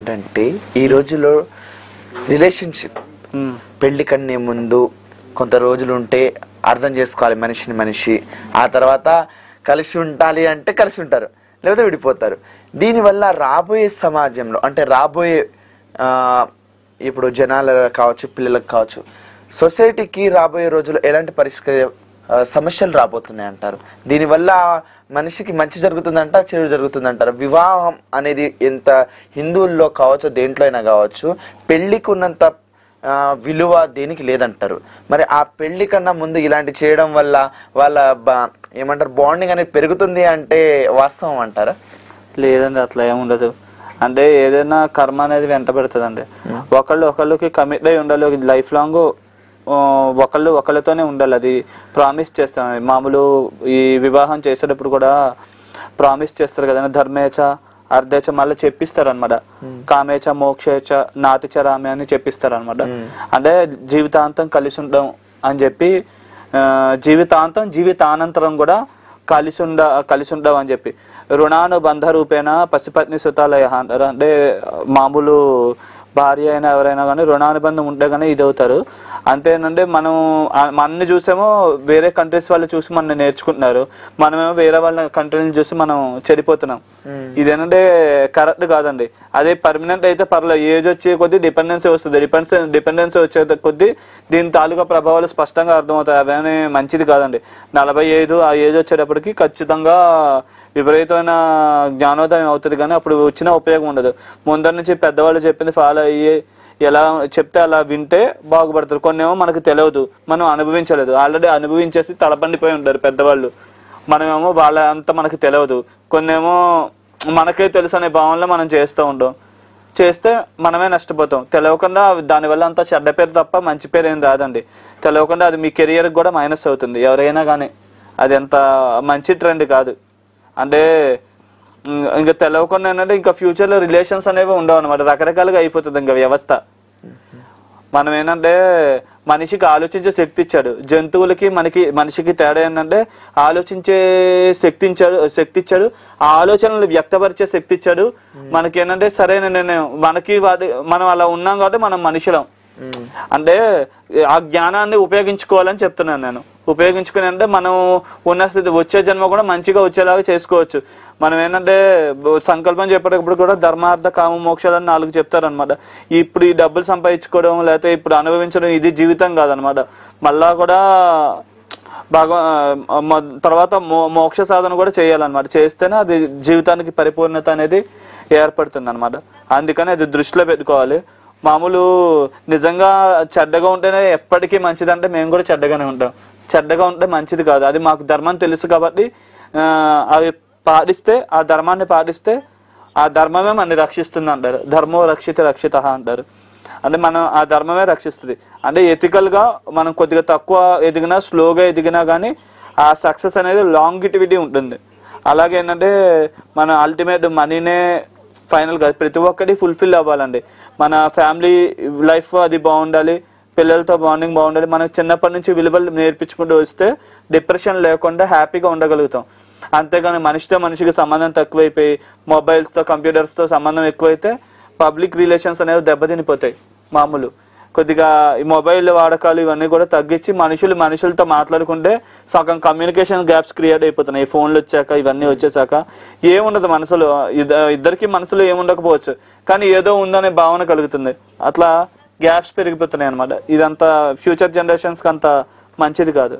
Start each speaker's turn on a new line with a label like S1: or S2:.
S1: ఏంటంటే ఈ రోజుల్లో రిలేషన్షిప్ పెళ్లి కన్నా ముందు కొంత రోజులు ఉంటే అర్థం చేసుకోవాలి మనిషిని మనిషి. ఆ తర్వాత కలిసి ఉండాలి అంటే కలిసి ఉంటారు, లేకపోతే విడిపోతారు. దీనివల్ల రాబోయే సమాజంలో అంటే రాబోయే ఇప్పుడు జనాలు కావచ్చు, పిల్లలకు కావచ్చు, సొసైటీకి రాబోయే రోజుల్లో ఎలాంటి సమస్యలు రాబోతున్నాయి అంటారు? దీనివల్ల మనిషికి మంచి జరుగుతుందంట, చెడు జరుగుతుందంటారు? వివాహం అనేది ఎంత హిందువుల్లో కావచ్చు, దేంట్లో అయినా కావచ్చు, పెళ్లికి ఉన్నంత విలువ దేనికి లేదంటారు. మరి ఆ పెళ్లి కన్నా ముందు ఇలాంటి చేయడం వల్ల వాళ్ళ ఏమంటారు బాండింగ్ అనేది పెరుగుతుంది అంటే వాస్తవం అంటారా?
S2: లేదండి, అట్లా ఏముండదు. అంటే ఏదైనా కర్మ అనేది వెంట పెడుతుందండి. ఒకళ్ళకి కమిట్ అయి ఉండాలి, లైఫ్ లాంగ్ ఒకళ్ళతోనే ఉండాలి. అది ప్రామిస్ చేస్తాం. మామూలు ఈ వివాహం చేసేటప్పుడు కూడా ప్రామిస్ చేస్తారు కదండి, ధర్మేచ అర్ధేచ మళ్ళీ చెప్పిస్తారు అనమాట. కామేచ మోక్షేచ నాతిచరామే అని చెప్పిస్తారు అనమాట. అంటే జీవితాంతం కలిసి ఉండడం అని చెప్పి, జీవితానంతరం కూడా కలిసి ఉండవు అని చెప్పి, రుణానుబంధ రూపేణ పశుపత్ని సుతాలయ అంటారు. అంటే మామూలు భార్య అయినా ఎవరైనా కానీ రుణానుబంధం ఉంటే కానీ ఇది అవుతారు. అంతేనంటే మనల్ని చూసేమో వేరే కంట్రీస్ వాళ్ళు చూసి మన నేర్చుకుంటున్నారు, మనమేమో వేరే వాళ్ళ కంట్రీని చూసి మనం చెడిపోతున్నాం. ఇదేంటంటే కరెక్ట్ కాదండి. అదే పర్మనెంట్ అయితే పర్లేదు, ఏజ్ వచ్చే కొద్దీ డిపెండెన్సీ వస్తుంది. డిపెండెన్సీ వచ్చే కొద్దీ దీని తాలూకా ప్రభావాలు స్పష్టంగా అర్థమవుతాయి. అవన్నీ మంచిది కాదండి. 45 ఆ ఏజ్ వచ్చేటప్పటికి ఖచ్చితంగా విపరీతమైన జ్ఞానోదయం అవుతుంది, కానీ అప్పుడు వచ్చిన ఉపయోగం ఉండదు. ముందర నుంచి పెద్దవాళ్ళు చెప్పింది ఫాలో అయ్యి ఎలా చెప్తే అలా వింటే బాగుపడతారు. కొన్ని ఏమో మనకు తెలియదు, మనం అనుభవించలేదు, ఆల్రెడీ అనుభవించేసి తలపండిపోయి ఉంటారు పెద్దవాళ్ళు. మనమేమో వాళ్ళ అంతా మనకు తెలియదు. కొన్ని ఏమో మనకే తెలుసు అనే భావనలో మనం చేస్తూ ఉంటాం. చేస్తే మనమే నష్టపోతాం. తెలియకుండా దానివల్ల అంతా చెడ్డ పేరు తప్ప మంచి పేరు ఏం రాదండి. తెలియకుండా అది మీ కెరియర్కి కూడా మైనస్ అవుతుంది ఎవరైనా కానీ. అది ఎంత మంచి ట్రెండ్ కాదు. అంటే ఇంకా తెలియకుండా ఏంటంటే ఇంకా ఫ్యూచర్లో రిలేషన్స్ అనేవి ఉండవు అనమాట. రకరకాలుగా అయిపోతుంది ఇంకా వ్యవస్థ. మనం ఏంటంటే మనిషికి ఆలోచించే శక్తి ఇచ్చాడు, జంతువులకి మనిషికి తేడా ఏంటంటే ఆలోచించే శక్తి ఇచ్చాడు, ఆ ఆలోచనలు వ్యక్తపరిచే శక్తి ఇచ్చాడు. మనకి ఏంటంటే సరైన నిర్ణయం మనం అలా ఉన్నాం కాబట్టి మనం మనుషులం. అంటే ఆ జ్ఞానాన్ని ఉపయోగించుకోవాలని చెప్తున్నాను నేను. ఉపయోగించుకుని అంటే మనం ఉన్న స్థితి వచ్చే జన్మ కూడా మంచిగా వచ్చేలాగా చేసుకోవచ్చు. మనం ఏంటంటే సంకల్పం చెప్పేటప్పుడు కూడా ధర్మార్థ కామ మోక్షాలని 4 చెప్తారనమాట. ఇప్పుడు ఈ డబ్బులు సంపాదించుకోవడం లేకపోతే ఇప్పుడు అనుభవించడం ఇది జీవితం కాదనమాట. మళ్ళా కూడా తర్వాత మోక్ష సాధన కూడా చేయాలన్నమాట. చేస్తేనే అది జీవితానికి పరిపూర్ణత అనేది ఏర్పడుతుంది అనమాట. అందుకని అది దృష్టిలో పెట్టుకోవాలి. మామూలు నిజంగా చెడ్డగా ఉంటేనే ఎప్పటికీ మంచిదంటే మేము కూడా చెడ్డగానే ఉంటాం. చెడ్డగా ఉంటే మంచిది కాదు. అది మాకు ధర్మం తెలుసు కాబట్టి అవి పాటిస్తే, ఆ ధర్మాన్ని పాటిస్తే ఆ ధర్మమే మనని రక్షిస్తుంది అంటారు. ధర్మో రక్షిత అంటారు. అంటే మనం ఆ ధర్మమే రక్షిస్తుంది. అంటే ఎథికల్గా మనం కొద్దిగా తక్కువ ఎదిగినా, స్లోగా ఎదిగినా కానీ ఆ సక్సెస్ అనేది లాంగిటివిటీ ఉంటుంది. అలాగే ఏంటంటే మన అల్టిమేట్ మనీనే ఫైనల్ కాదు, ప్రతి ఒక్కటి ఫుల్ఫిల్ అవ్వాలండి. మన ఫ్యామిలీ లైఫ్ అది బాగుండాలి, పిల్లలతో బాండింగ్ బాగుండాలి. మనకు చిన్నప్పటి నుంచి విలువలు నేర్పించుకుంటూ వస్తే డిప్రెషన్ లేకుండా హ్యాపీగా ఉండగలుగుతాం. అంతేగాని మనిషికి సంబంధం తక్కువైపోయి మొబైల్స్తో కంప్యూటర్స్తో సంబంధం ఎక్కువైతే పబ్లిక్ రిలేషన్స్ అనేవి దెబ్బతినిపోతాయి. మామూలు కొద్దిగా ఈ మొబైల్ వాడకాలు ఇవన్నీ కూడా తగ్గించి మనుషులతో మాట్లాడుకుంటే సగం కమ్యూనికేషన్ గ్యాప్స్ క్రియేట్ అయిపోతున్నాయి. ఈ ఫోన్లు వచ్చాక, ఇవన్నీ వచ్చేసాక ఏముండదు మనసులో. ఇద్దరికి మనసులో ఏముండకపోవచ్చు, కానీ ఏదో ఉందనే భావన కలుగుతుంది. అట్లా గ్యాప్స్ పెరిగిపోతున్నాయి అనమాట. ఇదంతా ఫ్యూచర్ జనరేషన్స్కి అంత మంచిది కాదు.